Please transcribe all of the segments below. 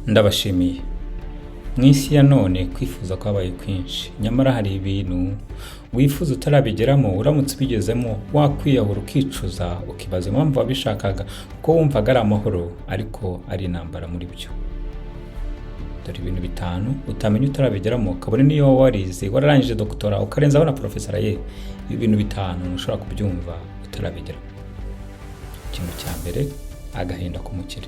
Ndabashimiye. Mu isi ya none kwifuza kwabaye kwinshi, nyamara hari ibintu wifuza utarabigeramo, uramutse ubigezemo wakwiyahura ukicuza, ukibaza impamvu wabishakaga kuko wumvaga ari amahoro ariko ari intambara muri byo. Dore ibintu 5 utamenya utarabigeramo, kabone niyo warize wararangije doktora ukarenzaho na professor ye. Ibi bintu 5 ntushobora kubyumva utarabigeramo. Ikintu cya mbere, agahinda k'umukire.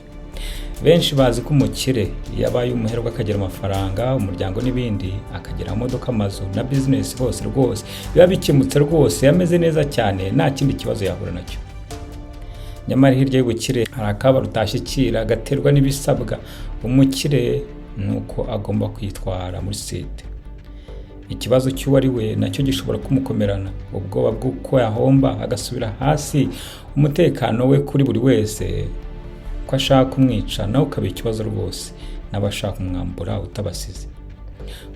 Benshi bazi ko umukire yabaye umuherwe akagira amafaranga, umuryango n'ibindi, akagira imodoka, amazu na business hose rwose biba bikemutse rwose, yameze neza cyane, nta kindi kibazo yahura nacyo. Nyamara hirya y'ubukire hari akabaro utashyikira gaterwa n'ibisabwa. Umukire nuko agomba kwitwara muri site. Ikibazo cy'uwo ari we nacyo gishobora kumukomerana, ubwoba bw'uko yahomba agasubira hasi, umutekano we kuri buri wese ko ashaka kumwica nawe ukaba ikibazo rwose, n'abashaka kumwambura utabasize.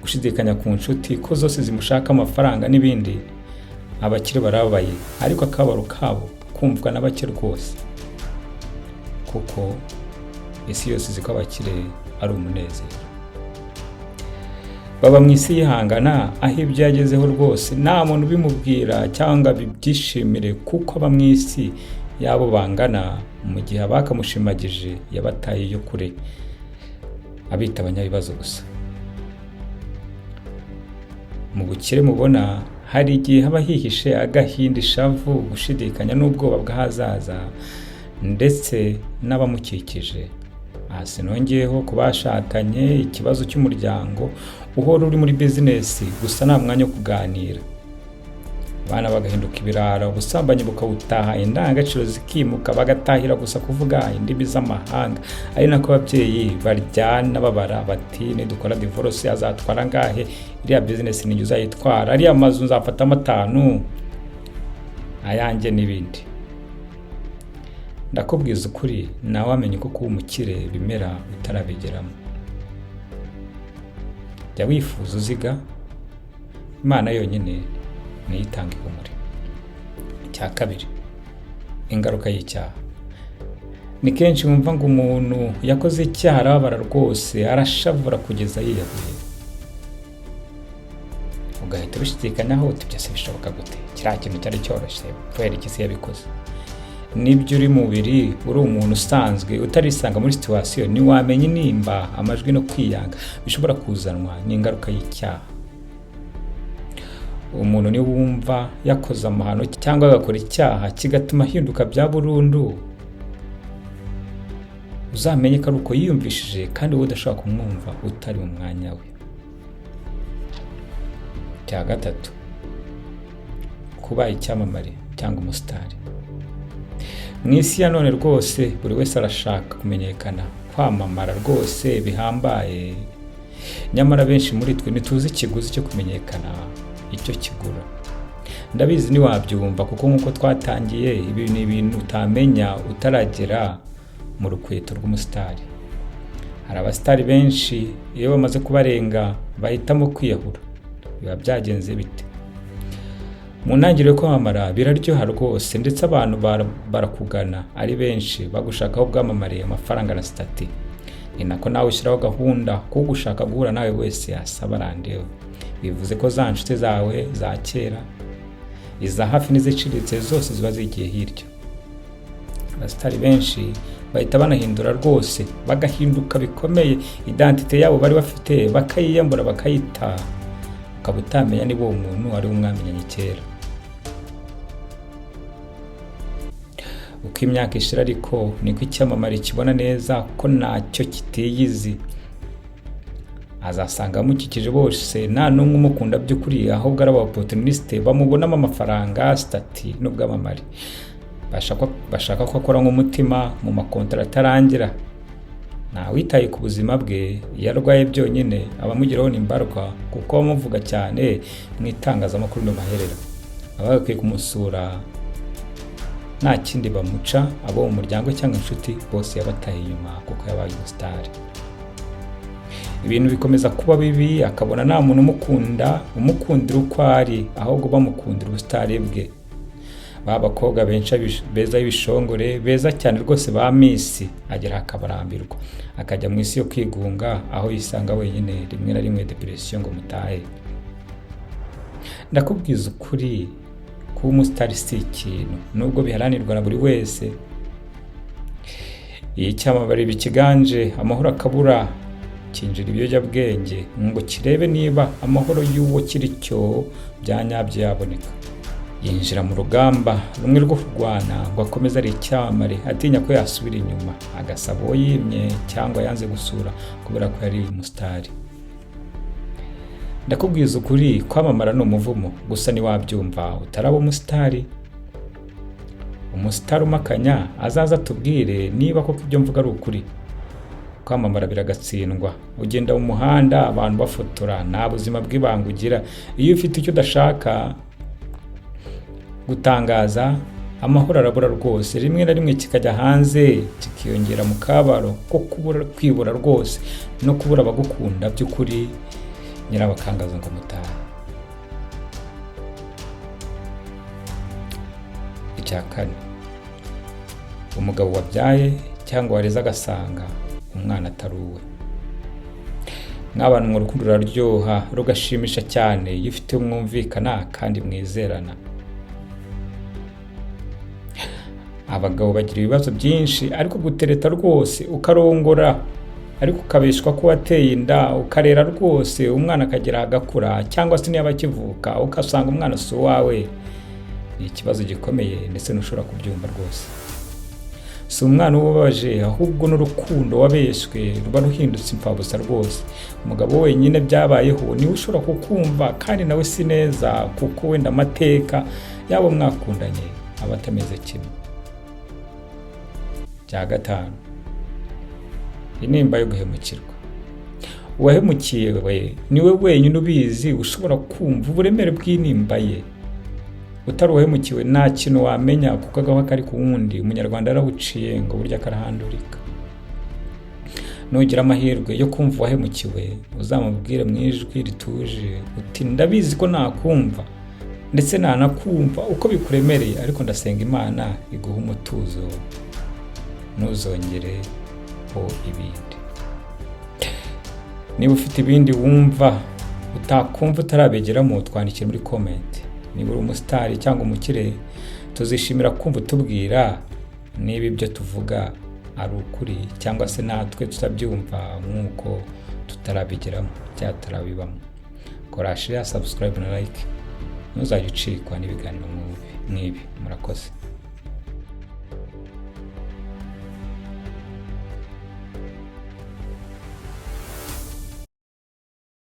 Gushidikanya ku nshuti ko zose zimushaka amafaranga n'ibindi. Abakire barabaye ariko akabaro kabo kumvwa n'abakire rwose, kuko isi yose izi ko abakire ari umunezero. Baba mu isi yihangana, aho ibyo yagezeho rwose nta muntu bimubwira cyangwa bibyishimire, kuko aba mu isi yabo bangana, mu gihe abakamushimagije yabataye yo kure, abita abanyabibazo gusa. Mu bukire mubona hari igihe haba hihishe agahinda, ishavu, gushidikanya n'ubwoba bw'ahazaza ndetse n'abamukikije. Aha sinongeyeho kubashakanye, ikibazo cy'umuryango, uhora uri muri business gusa nta mwanya wo kuganira. Abana bagahinduka ibirara, ubusambanyi bukawutaha, indangagaciro zikimuka, bagatahira gusa kuvuga indimi z'amahanga. Ari nako ababyeyi baryana babara bati nidukora divorce azatwara ngahe, iriya business ni uzayitwara, ariya mazu nzafata 5 ayanjye n'ibindi. Ndakubwiza ukuri, nawe amenye ko kuba umukire bimera utarabigeramo. Jya wifuza uziga, Imana yonyine niyitanga ihumure. Icya kabiri, ingaruka y'icyaha. Ni kenshi wumva ngo umuntu yakoze icyaha arabara rwose, arashavura kugeza yiyahuye. Ugahita ubishidikanyaho uti byose bishoboka gute, kiriya kintu cyari cyoroshye, kubera iki se yabikoze? Nibyo uri mubiri, uri umuntu usanzwe utarisanga muri situation, niwamenye nimba amajwi no kwiyanga bishobora kuzanwa n'ingaruka y'icyaha. Umuntu ni wumva yakoze amahano cyangwa agakora icyaha kigatuma ahinduka bya burundu, uzamenye ko ari uko yiyumvishije kandi wowe udashaka kumwumva utari mu mwanya we. Cya gatatu, kuba icyamamare cyangwa umusitari. Mu isi ya none rwose buri wese arashaka kumenyekana, kwamamara rwose bihambaye. Nyamara benshi muri twe ntituzi ikiguzi cyo kumenyekana icyo kigura. Ndabizi ni wabyumva, kuko nkuko twatangiye, ibi ni ibintu utamenya utaragera mu rukweto rw'umusitari. Hari abasitari benshi iyo bamaze kubarenga bahitamo kwiyahura. Biba byagenze bite? Mu ntangiriro yo kwamamara biraryoha rwose, ndetse abantu barakugana ari benshi bagushakaho bwamamare, amafaranga na stati. Ni nako nawe ushyiraho gahunda ko gushaka guhura nawe wese asaba randevu. Bivuze ko za nshuti zawe za kera, iza hafi n'iziciriritse zose ziba zigiye hirya. Abasitari benshi bahita banahindura rwose, bagahinduka bikomeye, identite yabo bari bafite bakayiyambura bakayita, ukaba utamenya niba uwo muntu ari umwamenyanye kera. Uko imyaka ishira ariko niko icyamamare kibona neza ko ntacyo kitiyizi. Azasanga amukikije bose nta n'umwe umukunda by'ukuri, ahubwo ari opportuniste bamubonamo amafaranga, stati n'ubwamamare. Bashaka ko akora nk'umutima mu makontara atarangira. Nta witaye ku buzima bwe, yarwaye byonyine abamugiraho n'imbarwa, kuko bamuvuga cyane mu itangazamakuru n'amaherera. Abagakwiye kumusura nta kindi bamuca, abo mu muryango cyangwa inshuti bose yabataye inyuma kuko yabaye umusitari. Ibintu bikomeza kuba bibi, akabona nta muntu umukundira uko ari, ahubwo bamukundira ubusitari bwe. ba bakobwa benshi beza y'ibishongore beza cyane rwose ba misi, agera akabarambirwa akajya mu isi yo kwigunga, aho yisanga wenyine, rimwe na rimwe depression ngo mutahe. Ndakubwiza ukuri, kuba umusitari si ikintu nubwo biharanirwa na buri wese. Iyo icyamamare bikiganje, amahoro akabura, kinjira ibiyobyabwenge ngo kirebe niba amahoro y'uwo kiri cyo byanyabyo yaboneka. Yinjira mu rugamba rumwe rwo kurwana ngo akomeze ari icyamamare, atinya ko yasubira inyuma, agasaba uwo yimye cyangwa yanze gusura kubera ko yari umusitari. Ndakubwiza ukuri, kwamamara ni umuvumo, gusa ntiwabyumva utaraba umusitari. Umusitari umakanya azaza atubwire niba koko ibyo mvuga ari ukuri. Kwamamara biragatsindwa, ugenda mu muhanda abantu bafotora, nta buzima bw'ibanga ugira. Iyo ufite icyo udashaka gutangaza, amahoro arabura rwose, rimwe na rimwe kikajya hanze, kikiyongera mu kabaro ko kwibura rwose no kubura abagukunda by'ukuri, nyirabakangaza ngo mutahe. Icya kane, umugabo wabyaye cyangwa wareze agasanga umwana atari uwe. Mw'abantu mu rukundo ruraryoha rugashimisha cyane iyo ufite umwumvikana kandi mwizerana. Abagabo bagira ibibazo byinshi, ariko gutereta rwose ukarongora, ariko ukabeshwa ko wateye inda, ukarera rwose umwana akagera agakura, cyangwa se niba akivuka ukasanga umwana si uwawe, ni ikibazo gikomeye ndetse ntushobora kubyumva rwose. Si umwana ubabaje, ahubwo n'urukundo wabeshwe ruba ruhindutse imfabusa rwose. Umugabo wenyine byabayeho niwe ushobora kukumva, kandi nawe si neza, kuko wenda amateka yabo mwakundanye aba atameze kimwe. Cya gatanu, intimba yo guhemukirwa. Uwahemukiye we niwe wenyine ubizi, ushobora kumva uburemere bw'intimba ye. Utari uwahemukiwe nta kintu wamenya, kuko agaho kari ku wundi. Umunyarwanda yarawuciye ngo burya karahandurika. Nugira amahirwe yo kumva uwahemukiwe, uzamubwire mu ijwi rituje uti ndabizi ko nakumva ndetse nanakumva uko bikuremereye, ariko ndasenga Imana iguha umutuzo, ntuzongere ho ibindi. Niba ufite ibindi wumva utakumva utarabegeramo, twandikire muri comment. Niba uri umusitari cyangwa umukire, tuzishimira kumva utubwira niba ibyo tuvuga ari ukuri, cyangwa se natwe tutabyumva nk'uko tutarabigeramo cyangwa tutarabibamo. Kora share, subscribe na like, ntuzajye ucikwa n'ibiganiro nk'ibi. Murakoze.